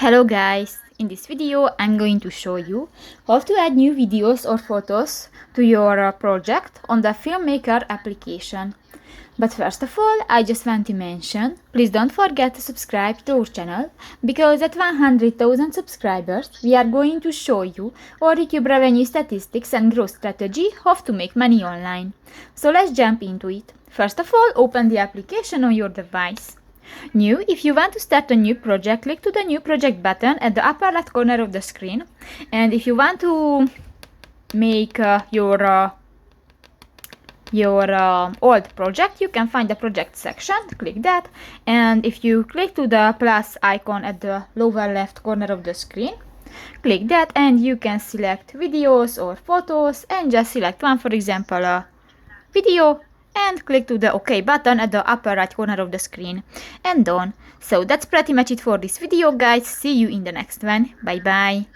Hello guys, in this video I'm going to show you how to add new videos or photos to your project on the Filmmaker application. But first of all, I just want to mention, please don't forget to subscribe to our channel, because at 100,000 subscribers we are going to show you our YouTube revenue statistics and growth strategy, how to make money online. So let's jump into it. First of all, open the application on your device. New, if you want to start a new project, click to the new project button at the upper left corner of the screen. And if you want to make your old project, you can find the project section, click that, and if you click to the plus icon at the lower left corner of the screen, click that and you can select videos or photos and just select one, for example a video, and click to the OK button at the upper right corner of the screen, and done. So that's pretty much it for this video guys. See you in the next one. Bye bye.